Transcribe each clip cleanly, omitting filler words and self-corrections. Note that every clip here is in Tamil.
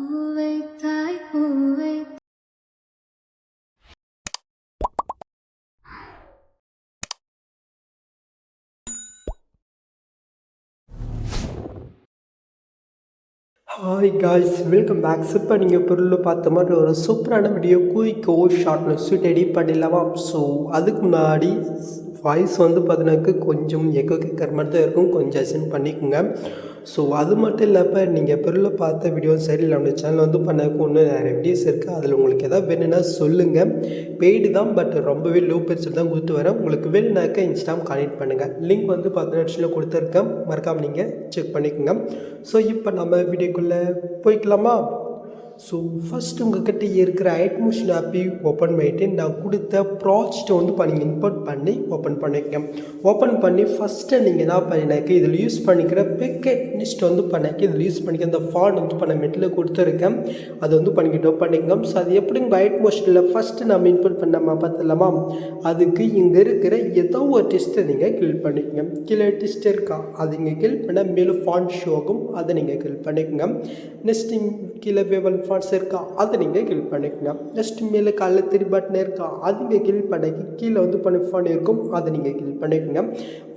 Hi guys, welcome back. இப்போ நீங்கள் பொருள் பார்த்த மாதிரி ஒரு சூப்பரான வீடியோ குயிக்கோ ஷார்ட்ல ஷூட் எடிட் பண்ணிடலாமா? ஸோ அதுக்கு முன்னாடி வாய்ஸ் வந்து பார்த்தீங்கன்னாக்க கொஞ்சம் எக்கோ கேட்குற மாதிரி தான் இருக்கும், கொஞ்சம் அட்ஜஸ்ட் பண்ணிக்கோங்க. ஸோ அது மட்டும் இல்லாமல் நீங்கள் பொருளை பார்த்த வீடியோ சரி இல்லை, நம்ம சேனல் வந்து பண்ணக்கு இன்னும் நிறைய வீடியோஸ் இருக்குது. அதில் உங்களுக்கு எதாவது வேணும்னா சொல்லுங்கள். பெய்டு தான், பட் ரொம்பவே லோ பட்ஜெட் தான் கொடுத்து வரேன். உங்களுக்கு வேணும்னாக்கா இன்ஸ்டாம் கனெக்ட் பண்ணுங்கள். லிங்க் வந்து 18 கொடுத்துருக்கேன், மறக்காமல் நீங்கள் செக் பண்ணிக்கோங்க. ஸோ இப்போ நம்ம வீடியோக்குள்ளே போய்க்கலாமா? ஸோ ஃபஸ்ட்டு உங்கள்கிட்ட இருக்கிற ஐட்மோஷன் ஆப்பை ஓப்பன் பண்ணிவிட்டு நான் கொடுத்த ப்ராஜெக்டை வந்து நீங்கள் இம்போர்ட் பண்ணி ஓப்பன் பண்ணிக்கங்க. ஓப்பன் பண்ணி ஃபஸ்ட்டு நீங்கள் என்ன பண்ணினாக்க இதில் யூஸ் பண்ணிக்கிற பிக்கெட் லிஸ்ட் வந்து பண்ணிக்க இதில் யூஸ் பண்ணிக்க இந்த ஃபாண்ட் வந்து பண்ண மெட்டில் கொடுத்துருக்கேன், அதை வந்து பண்ணிக்கிட்டோம் பண்ணிக்கோங்க. ஸோ அது எப்படி உங்கள் ஐட்மோஷனில் ஃபஸ்ட்டு நம்ம இம்போர்ட் பண்ணாமல் பார்த்துலாமா? அதுக்கு இங்கே இருக்கிற ஏதோ ஒரு டெஸ்ட்டை நீங்கள் கிளிக் பண்ணிக்கோங்க. கீழே டெஸ்ட் இருக்கா, அது இங்கே கிளிக் பண்ணால் மேலே ஃபாண்ட் ஷோ ஆகும், அதை நீங்கள் கிளிக் பண்ணிக்கோங்க. நெக்ஸ்ட் கீழே வேவல் ஃபாண்ட்ஸ் இருக்கா, அதை நீங்கள் கிளிக் பண்ணிக்கோங்க. நெக்ஸ்ட் மேலே காலைல 3 பட்டன் இருக்கா, அது நீங்கள் கிளிக் பண்ணிக்கி கீழே வந்து பண்ணி ஃபாண்ட் இருக்கும், அதை நீங்கள் கிளிக் பண்ணிக்கோங்க.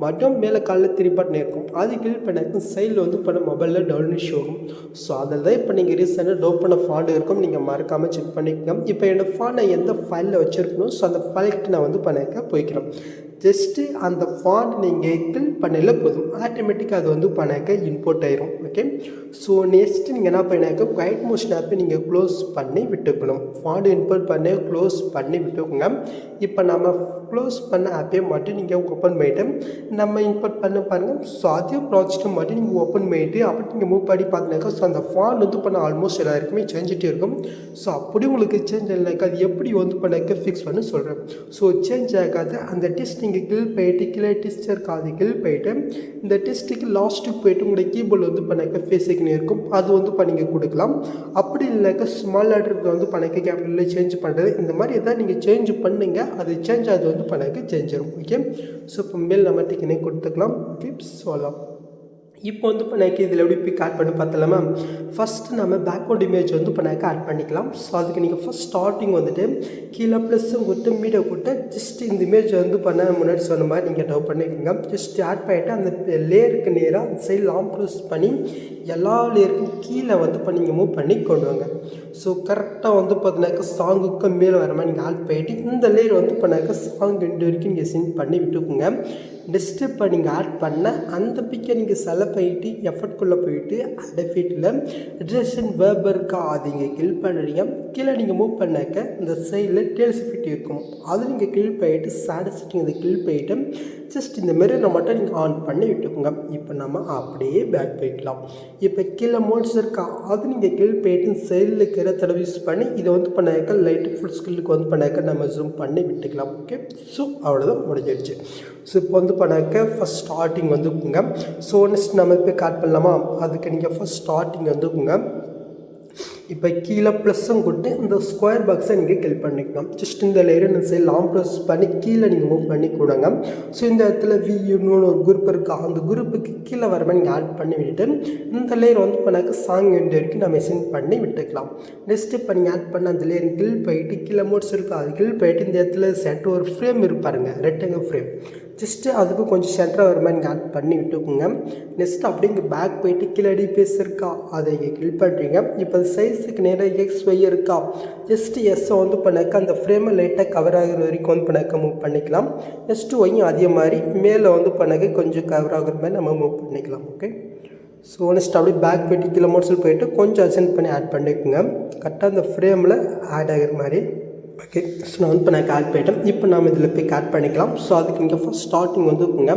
மற்றும் மேலே காலைல 3 பட்டன் இருக்கும், அது கிளிக் பண்ணிக்க சைடில் வந்து பண்ண மொபைலில் டவுன்லோட் ஷோ ஆகும். ஸோ அதில் தான் இப்போ நீங்கள் ரீசெண்டாக டவுன் பண்ண ஃபாண்ட் இருக்கும், நீங்கள் மறக்காமல் செக் பண்ணிக்கோங்க. இப்போ என்னோடய ஃபாண்டை எந்த ஃபைலில் வச்சுருக்கணும், ஸோ அந்த ஃபைலுக்கு நான் வந்து பண்ணிக்க போய்க்கிறேன். ஜஸ்ட்டு அந்த ஃபாண்ட் நீங்கள் கிளிக் பண்ணல போதும், ஆட்டோமேட்டிக்காக அது வந்து பண்ணிக்க இம்போர்ட் ஆயிரும். ஓகே, ஸோ நெக்ஸ்ட்டு நீங்கள் என்ன பண்ணிக்க கைட் மோஷன் ஆப்பை நீங்கள் க்ளோஸ் பண்ணி விட்டுக்கணும். ஃபாண்ட் இம்போர்ட் பண்ணி க்ளோஸ் பண்ணி விட்டுக்கோங்க. இப்போ நம்ம க்ளோஸ் பண்ண ஆப்பே மட்டும் நீங்கள் ஓப்பன் பண்ணிவிட்டு நம்ம இம்போர்ட் பண்ண பாருங்கள். ஸோ அதே ப்ராஜெக்ட்டை மட்டும் நீங்கள் ஓப்பன் பண்ணிவிட்டு அப்படி நீங்கள் மூவ் பண்ணி பார்த்தினாக்கா ஸோ அந்த ஃபாண்ட் வந்து பண்ண ஆல்மோஸ்ட் எல்லாருக்குமே சேஞ்சிட்டே இருக்கும். ஸோ அப்படி உங்களுக்கு சேஞ்ச் இல்லைனாக்கா அது எப்படி வந்து பண்ணாக்க ஃபிக்ஸ் பண்ண சொல்கிறேன். ஸோ சேஞ்ச் ஆகாது அந்த டெஸ்ட் நீங்கள் கிளிக் போயிட்டு கீழே டெஸ்ட் இருக்காது கிளிக் போயிட்டு இந்த டெஸ்ட்டுக்கு லாஸ்ட்டுக்கு போயிட்டு உங்களுடைய கீபோர்டில் வந்து பண்ணாக்க ஃபேஸுக்குன்னு இருக்கும், அது வந்து பண்ணிக்க கொடுக்கலாம். அப்படி இல்லைனாக்கா ஸ்மால் லெட்டருக்கு வந்து பண்ணாக்க கேபிட்டலில் சேஞ்ச் பண்ணுறது, இந்த மாதிரி எதாவது நீங்கள் சேஞ்ச் பண்ணுங்க, அது சேஞ்ச் ஆகுது வந்து பண்ணாக்க சேஞ்ச் ஆகும். ஓகே, ஸோ இப்போ மேல் நம்ம டிக்கனே கொடுத்துக்கலாம். ஓகே, சொல்லலாம். இப்போ வந்து பண்ணாக்க இதில் எப்படி பிக் ஆட் பண்ணி பார்த்தலாமா? ஃபஸ்ட்டு நம்ம பேக்ரவுண்ட் இமேஜ் வந்து பண்ணாக்க ஆட் பண்ணிக்கலாம். ஸோ அதுக்கு நீங்கள் ஃபஸ்ட் ஸ்டார்டிங் வந்துட்டு கீழே ப்ளஸ்ஸும் கொடுத்து மீடியோ கொடுத்து ஜஸ்ட் இந்த இமேஜ் வந்து பண்ண முன்னாடி சொன்ன மாதிரி நீங்கள் டவு பண்ணிக்கோங்க. ஜஸ்ட் ஆட் பண்ணிவிட்டு அந்த லேயருக்கு நேராக அந்த சைடு லாங் ப்ரெஸ் பண்ணி எல்லா லேயருக்கும் கீழே வந்து நீங்கள் மூவ் பண்ணி கொண்டு வாங்க. ஸோ கரெக்டாக வந்து பார்த்தீங்கன்னாக்கா சாங்குக்கு மேலே வர மாதிரி நீங்கள் ஆட் பண்ணிவிட்டு இந்த லேயர் வந்து பண்ணாக்க சாங் 2 வரைக்கும் நீங்கள் சென்ட் பண்ணி விட்டுக்கோங்க. நெக்ஸ்ட்டு இப்போ நீங்கள் ஆட் பண்ண அந்த பிக்கை நீங்கள் செலக்ட் பண்ணிவிட்டு எஃபர்ட்குள்ளே போயிட்டு அடஃபீட்டில் ரிஜெக்ஷன் வேர்ப் இருக்கா, அது நீங்கள் கிளிக் பண்ணுறீங்க. கீழே நீங்கள் மூவ் பண்ணாக்க இந்த சைடில் டேல்ஸ் ஃபிட் இருக்கும், அது நீங்கள் கிளிக் பண்ணிவிட்டு சேட் செட்டிங் அதை கிளிக் பண்ணிவிட்டு ஜஸ்ட் இந்த மிரரை மட்டும் நீங்கள் ஆன் பண்ணி விட்டுக்கோங்க. இப்போ நம்ம அப்படியே பேக் போய்க்கலாம். இப்போ கீழே மோட்ஸ் இருக்கா, அது நீங்கள் கிளிக் பண்ணிவிட்டு சைடில் இருக்கிற தடவை யூஸ் பண்ணி இதை வந்து பண்ணாக்க லைட்டு ஃபுல் ஸ்கில்லுக்கு வந்து பண்ணாக்க நம்ம ஜூம் பண்ணி விட்டுக்கலாம். ஓகே, ஸோ அவ்வளோதான் முடிஞ்சிடுச்சு. ஸோ இப்போ வந்து பண்ணாக்க ஃபஸ்ட் ஸ்டார்டிங் வந்துக்குங்க. ஸோ நெக்ஸ்ட் நம்ம இப்போ காட் பண்ணலாமா? அதுக்கு நீங்கள் ஃபஸ்ட் ஸ்டார்டிங் வந்துக்குங்க. இப்போ கீழே ப்ளஸ்ஸும் கொடுத்து இந்த ஸ்கொயர் பாக்ஸை நீங்கள் கிளிக் பண்ணிக்கலாம். ஜஸ்ட் இந்த லேயர் சைடு லாங் ப்ரெஸ் பண்ணி கீழே நீங்கள் மூவ் பண்ணி கொடுங்க. ஸோ இந்த இடத்துல வியூன்னு ஒரு குரூப் இருக்கா, அந்த குரூப்புக்கு கீழே வர மாதிரி நீங்கள் ஆட் பண்ணி விட்டுட்டு இந்த லேயர் வந்து பண்ணாக்க சாங் 2 வரைக்கும் நம்ம சென்ட் பண்ணி விட்டுக்கலாம். நெக்ஸ்ட் இப்போ நீங்கள் ஆட் பண்ண அந்த லேயர் கிளிக் போயிட்டு கீழே மோட்ஸ் இருக்கா, அது கிளிக் போயிட்டு இந்த இடத்துல சென்டர் ஒரு ஃப்ரேம் இருப்பாருங்க, ரெக்டாங்கிள் ஃப்ரேம், ஜஸ்ட்டு அதுக்கு கொஞ்சம் சென்டராக வர மாதிரி நீங்கள் ஆட் பண்ணி விட்டுக்கோங்க. நெக்ஸ்ட் அப்படி இங்கே பேக் போயிட்டு கீழே டிபிஎஸ் இருக்கா, அதை இங்கே கிளிக் பண்ணுறீங்க. இப்போ சைஸுக்கு நேராக XY இருக்கா, ஜஸ்ட்டு எஸ்ஸை வந்து பண்ணாக்க அந்த ஃப்ரேமை லைட்டாக கவர் ஆகிற வரைக்கும் வந்து பண்ணாக்க மூவ் பண்ணிக்கலாம். நெக்ஸ்ட்டு ஒய்யும் அதே மாதிரி மேலே வந்து பண்ணாக்க கொஞ்சம் கவர் ஆகிற மாதிரி நம்ம மூவ் பண்ணிக்கலாம். ஓகே, ஸோ நெக்ஸ்ட் அப்படியே பேக் போயிட்டு கீழே மோட்ஸில் போயிட்டு கொஞ்சம் அசென்ட் பண்ணி ஆட் பண்ணிக்கோங்க, கரெக்டாக அந்த ஃப்ரேமில் ஆட் ஆகிற மாதிரி. ஓகே, ஸோ நான் வந்து இப்போ நான் ஆட் பண்ணிட்டேன். இப்போ நம்ம இதில் போய் ஆட் பண்ணிக்கலாம். ஸோ அதுக்கு நீங்கள் ஃபஸ்ட் ஸ்டார்டிங் வந்துக்குங்க.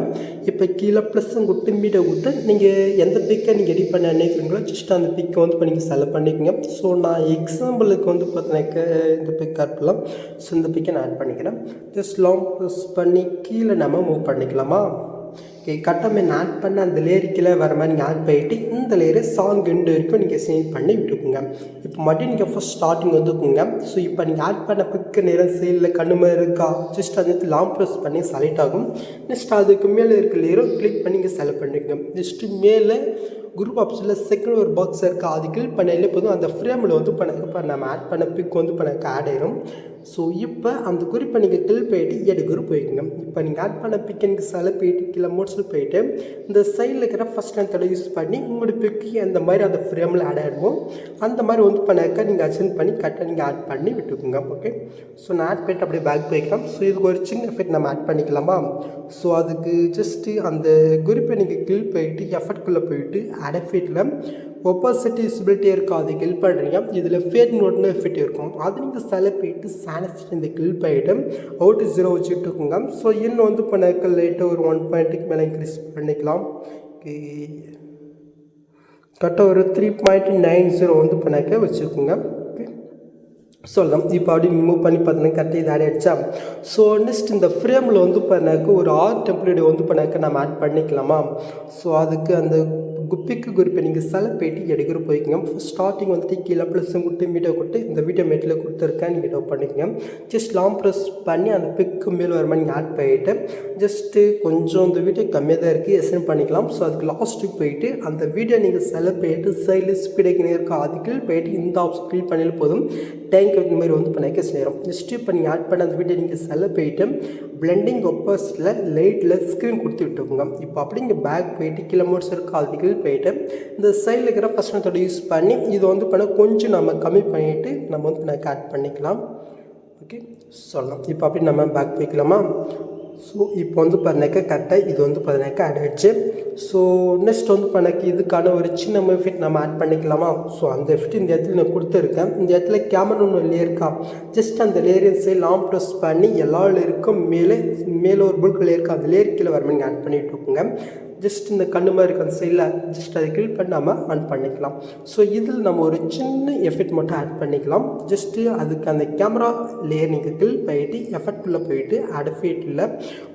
இப்போ கீழே ப்ளஸ்ஸும் கொடுத்து மீடியோ கொடுத்து நீங்கள் எந்த பிக்கை நீங்கள் எடிட் பண்ண நினைக்கிறீங்களோ ஜஸ்ட் அந்த பிக்கை வந்து இப்போ நீங்கள் செலக்ட் பண்ணிக்கோங்க. ஸோ நான் எக்ஸாம்பிளுக்கு வந்து பார்த்தீங்கன்னாக்க இந்த பிக் ஆட் பண்ணலாம். ஸோ இந்த பிக்கை நான் ஆட் பண்ணிக்கிறேன். ஜஸ்ட் லாங் ப்ரெஸ் பண்ணி கீழே நம்ம மூவ் பண்ணிக்கலாமா? ஓகே, கரெக்டாக நான் ஆட் பண்ண அந்த லேயருக்கில் வர மாதிரி நீங்கள் ஆட் பண்ணிவிட்டு இந்த லேயரை சாங் 2 வரைக்கும் நீங்கள் சென்ட் பண்ணி விட்டுக்குங்க. இப்போ மட்டும் நீங்கள் ஃபஸ்ட் ஸ்டார்டிங் வந்துக்குங்க. ஸோ இப்போ நீங்கள் ஆட் பண்ண பிக்கு நேரம் சைடில் கண்ணு மாதிரி இருக்கா, ஜஸ்ட் அது லாங் ப்ரெஸ் பண்ணி செலக்ட் ஆகும். நெக்ஸ்ட் அதுக்கு மேலே இருக்க லேயரும் கிளிக் பண்ணி நீங்கள் செலக்ட் பண்ணிக்கோங்க. நெக்ஸ்ட்டு மேலே குரூப் ஆப்ஷனில் செகண்ட் ஒரு பாக்ஸ் இருக்குது, அது கிளிக் பண்ணாலே போதும். அந்த ஃப்ரேமில் வந்து இப்போ நம்ம ஆட் பண்ண பிக் வந்து இப்போ எனக்கு ஆட் ஆயிரும். ஸோ இப்போ அந்த குறிப்பை நீங்கள் கிளிக் போயிட்டு எடுக்கிற போய்க்குங்க. இப்போ நீங்கள் ஆட் பண்ண பிக் எனக்கு சில போயிட்டு கீழே மோட்ஸில் போயிட்டு இந்த சைடில் இருக்கிற ஃபஸ்ட் நேரத்தோட யூஸ் பண்ணி உங்களோட பிக்கு அந்த மாதிரி அந்த ஃப்ரேமில் ஆட் ஆகிடுவோம். அந்த மாதிரி வந்து பண்ணாக்க நீங்கள் அசென்ட் பண்ணி கரெக்டாக நீங்கள் ஆட் பண்ணி விட்டுக்குங்க. ஓகே, ஸோ நான் ஆட் பண்ணிட்டு அப்படியே பேக் போய்க்கலாம். ஸோ இதுக்கு ஒரு சின்ன எஃபெக்ட் நம்ம ஆட் பண்ணிக்கலாமா? ஸோ அதுக்கு ஜஸ்ட்டு அந்த குறிப்பை நீங்கள் கிளிக் போயிட்டு எஃபெக்ட்குள்ளே போயிட்டு ஆட் எஃபெக்டில் ஒப்பாசிட்டி விசிபிலிட்டி இருக்கும், அதை கிளிக் பண்ணுறீங்க. இதில் ஃபேட் நோட்னு எஃபெக்ட் இருக்கும், அது நீங்கள் சில போயிட்டு சானஸ்ட் இந்த கிளிக் பண்ணிவிட்டு அவுட் 0 வச்சுட்டு இருக்குங்க. ஸோ இன்னும் வந்து பண்ணாக்க லைட்டாக ஒரு 1 பாயிண்ட்டுக்கு மேலே இன்க்ரீஸ் பண்ணிக்கலாம். கரெக்டாக ஒரு 3.90 வந்து பண்ணாக்க வச்சுக்கோங்க. சொல்லலாம். இப்போ அப்படி மூவ் பண்ணி பார்த்தீங்கன்னா கரெக்டாக இது ஆட் ஆகிடுச்சா? ஸோ நெக்ஸ்ட் இந்த ஃப்ரேமில் வந்து பண்ணாக்க ஒரு டெம்ப்ளேட் வந்து பண்ணாக்க நம்ம ஆட் பண்ணிக்கலாமா? ஸோ அதுக்கு அந்த பிக்கு குறிப்பை நீங்கள் செலக்ட் போயிட்டு எடுக்கிற போய்க்குங்க. ஸ்டார்டிங் வந்துட்டு கீழே ப்ளஸ்ஸும் கொடுத்து மீட்டை கொடுத்து இந்த வீடியோ மேட்டில் கொடுத்துருக்கேன், நீங்கள் டவு பண்ணிக்கங்க. ஜஸ்ட் லாங் ப்ரெஸ் பண்ணி அந்த பிக்கு மேலே வர மாதிரி நீங்கள் ஆட் பண்ணிவிட்டு ஜஸ்ட்டு கொஞ்சம் இந்த வீடியோ கம்மியாக தான் இருக்குது, எஸ்என் பண்ணிக்கலாம். ஸோ அதுக்கு லாஸ்ட்டுக்கு போயிட்டு அந்த வீடியோ நீங்கள் செலக்ட் பண்ணிட்டு சைடில் ஸ்பீடுக்கு இருக்கா அதுக்கு போயிட்டு இந்த ஆப்ஷன் கிளிக் பண்ணிட்டு போதும் டேங்க் இந்த மாதிரி வந்து பண்ண நேரம். நெக்ஸ்ட்டு இப்போ நீங்கள் ஆட் பண்ண அந்த வீடியோ நீங்கள் செலக்ட் போயிட்டு பிளெண்டிங் ஒப்பஸில் லைட்டில் ஸ்க்ரீன் கொடுத்து விட்டுருக்குங்க. இப்போ அப்படி இங்கே பேக் போயிட்டு கீழே மோட்ஸ் இருக்கா அதுக்கு போயிட்டு இந்த சைடில் இருக்கிற ஃபஸ்ட் மெத்தட் யூஸ் பண்ணி இது வந்து பண்ண கொஞ்சம் நம்ம கம்மி பண்ணிவிட்டு நம்ம வந்து எனக்கு ஆட் பண்ணிக்கலாம். ஓகே, சொல்லலாம். இப்போ அப்படி நம்ம பேக் போய்க்கலாமா? ஸோ இப்போ வந்து பண்ணக்க கரெக்டாக இது வந்து பண்ணக்க ஆட் ஆகிடுச்சு. ஸோ நெக்ஸ்ட் வந்து பண்ணக்கு இதுக்கான ஒரு சின்ன எஃபெக்ட் நம்ம ஆட் பண்ணிக்கலாமா? ஸோ அந்த எஃபெக்ட் இந்த இடத்துல நான் கொடுத்துருக்கேன். இந்த இடத்துல கேமரா ஒன்று லேயர் இருக்கா, ஜஸ்ட் அந்த லேயரின் சைடு லாங் ப்ரெஸ் பண்ணி எல்லா லேயருக்கும் மேலே ஒரு புல்க் லேயர் இருக்கா, அந்த லேயர் கீழே வர மாதிரி ஆட் பண்ணிட்டு இருக்குங்க. ஜஸ்ட் இந்த கண்ணு மாதிரி இருக்க அந்த சைடில் ஜஸ்ட் அதை கிளிக் பண்ணி நம்ம ஆன் பண்ணிக்கலாம். ஸோ இதில் நம்ம ஒரு சின்ன எஃபெக்ட் மட்டும் ஆட் பண்ணிக்கலாம். ஜஸ்ட்டு அதுக்கு அந்த கேமரா லேயர் நீங்கள் கிளிக் பண்ணிட்டு எஃபெக்ட்குள்ளே போயிட்டு ஆட் எஃபெக்டில்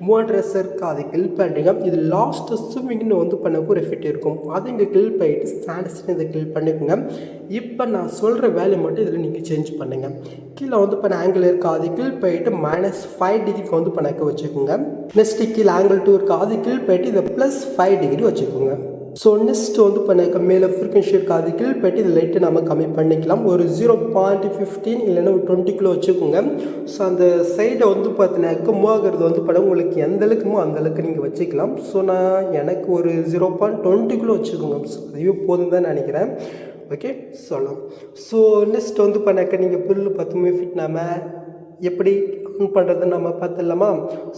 மூவ் இருக்குது அதை கிளிக் பண்ணுறீங்க. இது லாஸ்ட்டு ஸ்விமிங்னு வந்து பண்ண ஒரு எஃபெக்ட் இருக்கும், அதை இங்கே கிளிக் பண்ணிட்டு ஸ்டாண்டர்ஸ்னு இதை கிளிக் பண்ணிக்கோங்க. இப்போ நான் சொல்கிற வேலையை மட்டும் இதில் நீங்கள் சேஞ்ச் பண்ணுங்கள். கீழே வந்து பண்ண ஆங்கிள் இருக்கா அதை கிளிக் பண்ணிட்டு -5 டிகிரிக்கு வந்து பண்ணக்க வச்சுக்கோங்க. நெக்ஸ்ட்டு கீழே ஆங்கிள் 2 இருக்கா அதை கிளிக் பண்ணிட்டு இதை +5 டிகிரி வச்சுக்கோங்க. ஸோ நெக்ஸ்ட் வந்து பண்ண மேலே ஃப்ரீக்வன்சி இருக்கா அது கிளிக் பண்ணிட்டு இந்த லைட்டை நம்ம கம்மி பண்ணிக்கலாம். ஒரு 0.15 இல்லைன்னா ஒரு 20 கிலோ வச்சுக்கோங்க. ஸோ அந்த சைடை வந்து பார்த்தீங்கன்னாக்க மூவ் ஆகிறது வந்து பண்ண உங்களுக்கு எந்த அளவுக்குமோ அந்தளவுக்கு நீங்கள் வச்சுக்கலாம். ஸோ எனக்கு ஒரு 0.20 கிலோ வச்சுக்கோங்க. ஸோ அதுவே போதும் தான் நினைக்கிறேன். ஓகே, சொல்லலாம். ஸோ நெக்ஸ்ட் வந்து பண்ணாக்க நீங்கள் புல்லு 10 ஃபீட் நம்ம எப்படி ஆன் பண்ணுறதுன்னு நம்ம பார்த்துடலாமா?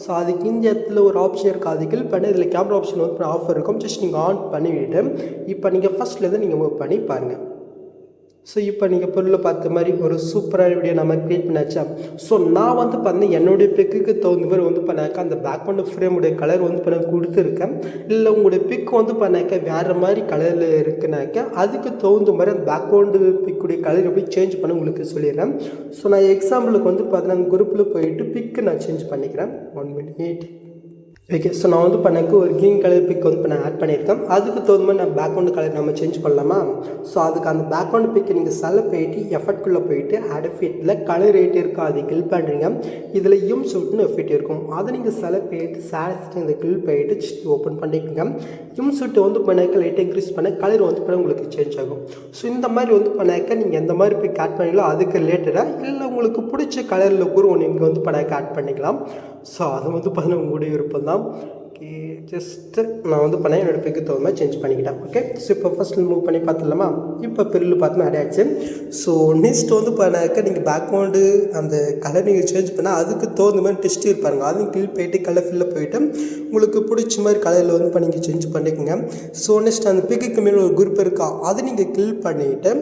ஸோ அதுக்கு இந்த இடத்துல ஒரு ஆப்ஷன் இருக்குது, அது கிளிக் பண்ணி இதில் கேமரா ஆப்ஷன் வந்து ஆஃபர் இருக்கும். ஜஸ்ட் நீங்கள் ஆன் பண்ணிவிட்டு இப்போ நீங்கள் ஃபஸ்ட்லேருந்து நீங்கள் மூவ் பண்ணி பாருங்கள். ஸோ இப்போ நீங்கள் பொருளை பார்த்த மாதிரி ஒரு சூப்பரான வீடியோ நம்ம க்ரியேட் பண்ணாச்சா? ஸோ நான் வந்து பார்த்தீங்கன்னா என்னுடைய பிக்குக்கு தகுந்த மாதிரி வந்து பண்ணாக்க அந்த பேக்ரவுண்ட் ஃப்ரேமுடைய கலர் வந்து பண்ண கொடுத்துருக்கேன். இல்லை உங்களுடைய பிக் வந்து பண்ணாக்க வேறு மாதிரி கலரில் இருக்குனாக்க அதுக்கு தகுந்த மாதிரி அந்த பேக்ரவுண்டு பிக்குடைய கலர் எப்படி சேஞ்ச் பண்ண உங்களுக்கு சொல்லிடுறேன். ஸோ நான் எக்ஸாம்பிளுக்கு வந்து பார்த்தீங்கன்னா குரூப்பில் போயிட்டு பிக்கு நான் சேஞ்ச் பண்ணிக்கிறேன். 1 மினிட். ஓகே, ஸோ நான் வந்து பண்ணக்கு ஒரு க்ரீன் கலர் பிக் வந்து நான் ஆட் பண்ணியிருக்கேன். அதுக்கு தகுந்த மாதிரி நான் பேக்ரவுண்ட் கலர் நம்ம சேஞ்ச் பண்ணலாமா? ஸோ அதுக்கு அந்த பேக்ரவுண்ட் பிக்கை நீங்கள் செலக்ட் போயிட்டு எஃபெக்ட்குள்ளே போயிட்டு ஆட் எஃபெக்ட்டில் கலர் ரேட் இருக்கா அதை கிளிக் பண்ணுறீங்க. இதில் ஷூட்னு எஃபெக்ட் இருக்கும், அதை நீங்கள் செலக்ட் போயிட்டு சேலஸ்ட் இந்த கிளிக் போயிட்டு ஓப்பன் பண்ணிக்கோங்க. ஷூட் வந்து பண்ணாக்க லைட்டாக இன்க்ரீஸ் பண்ண கலர் வந்து பண்ண உங்களுக்கு சேஞ்ச் ஆகும். ஸோ இந்த மாதிரி வந்து பண்ணாக்க நீங்கள் எந்த மாதிரி பிக் ஆட் பண்ணீங்களோ அதுக்கு ரிலேட்டடாக இல்லை உங்களுக்கு பிடிச்ச கலரில் கூட ஒன்று நீங்கள் வந்து பண்ணாக்க ஆட் பண்ணிக்கலாம். ஸோ அது வந்து பார்த்தீங்கன்னா உங்களுடைய விருப்பம் தான். ஓகே, ஜஸ்ட்டு நான் வந்து பண்ணேன் என்னோடய பிக்கு தகுந்த மாதிரி சேஞ்ச் பண்ணிக்கிட்டேன். ஓகே, ஸோ இப்போ ஃபஸ்ட்டு மூவ் பண்ணி பார்த்துடலாமா? இப்போ பில்லு பார்த்து ஆட் ஆகிடுச்சு. ஸோ நெக்ஸ்ட் வந்து பண்ணாக்க நீங்கள் பேக்ரவுண்டு அந்த கலர் நீங்கள் சேஞ்ச் பண்ணால் அதுக்கு தகுந்த மாதிரி டெஸ்ட் இருப்பாருங்க, அதுவும் கிளிக் போயிட்டு கலர் ஃபில்லில் போயிட்டு உங்களுக்கு பிடிச்ச மாதிரி கலரில் வந்து இப்போ நீங்கள் சேஞ்ச் பண்ணிக்கோங்க. ஸோ நெக்ஸ்ட் அந்த பிக்குக்கு மேலே ஒரு குரூப் இருக்கா அதை நீங்கள் கிளிக் பண்ணிவிட்டு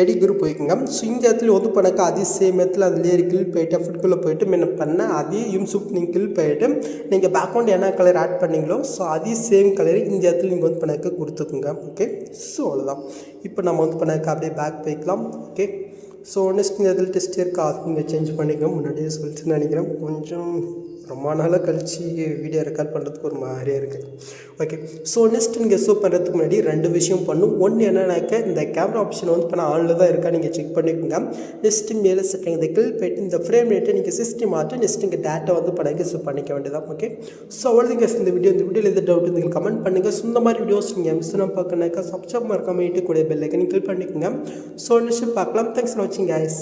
எடி குரூப் போய்க்குங்க. ஸோ இந்த இடத்துல வந்து பண்ணாக்க அதே சேம் இடத்துல அந்த லேயர் கிளிக் போயிட்டு எஃபெக்ட்குள்ளே போயிட்டு முன்ன பண்ண அதே ஷூட் நீங்கள் கிளிக் போயிட்டு நீங்கள் பேக்ரவுண்ட் என்ன கலர் ஆட் பண்ணிங்களோ ஸோ அதே சேம் கலர் இந்த இடத்துல நீங்கள் வந்து பண்ணாக்க கொடுத்துக்குங்க. ஓகே, ஸோ அவ்வளோதான். இப்போ நம்ம வந்து பண்ணாக்க அப்படியே பேக் போய்க்கலாம். ஓகே, ஸோ நெக்ஸ்ட் இந்த இடத்துல டெஸ்ட் இருக்கா அது நீங்கள் சேஞ்ச் பண்ணிக்கோங்க. முன்னாடியே சொல்லிட்டு நினைக்கிறேன், கொஞ்சம் ரொம்ப நாளாக கழித்து வீடியோ ரெக்கார்ட் பண்ணுறதுக்கு ஒரு மாதிரியாக இருக்குது. ஓகே, ஸோ நெக்ஸ்ட் நீங்கள் ஷூட் பண்ணுறதுக்கு முன்னாடி 2 விஷயம் பண்ணும். ஒன்று என்னன்னாக்க இந்த கேமரா ஆப்ஷன் வந்து இப்போ நான் ஆனில் தான் இருக்கா நீங்கள் செக் பண்ணிக்கோங்க. நெக்ஸ்ட்டு மேலே செட்டிங் இந்த கில் போய்ட்டு இந்த ஃப்ரேம் ரேட்டை நீங்கள் 60 மாற்றி நெக்ஸ்ட் இங்கே டேட்டா வந்து படகு ஷூட் பண்ணிக்க வேண்டியதான். ஓகே, ஸோ அவ்வளோதான் guys இந்த வீடியோவில் எந்த டவுட் நீங்கள் கமெண்ட் பண்ணுங்கள். ஸோ இந்த மாதிரி வீடியோஸ் நீங்கள் மிஸ் பண்ண பார்க்கணாக்கா சப்ஸ்கிரைப் மறக்காம கூட பெல் ஐக்கனை கிளிக் பண்ணிக்கோங்க. ஸோ நெக்ஸ்ட் பார்க்கலாம். தேங்க்ஸ் ஃபார் வாட்சிங் guys.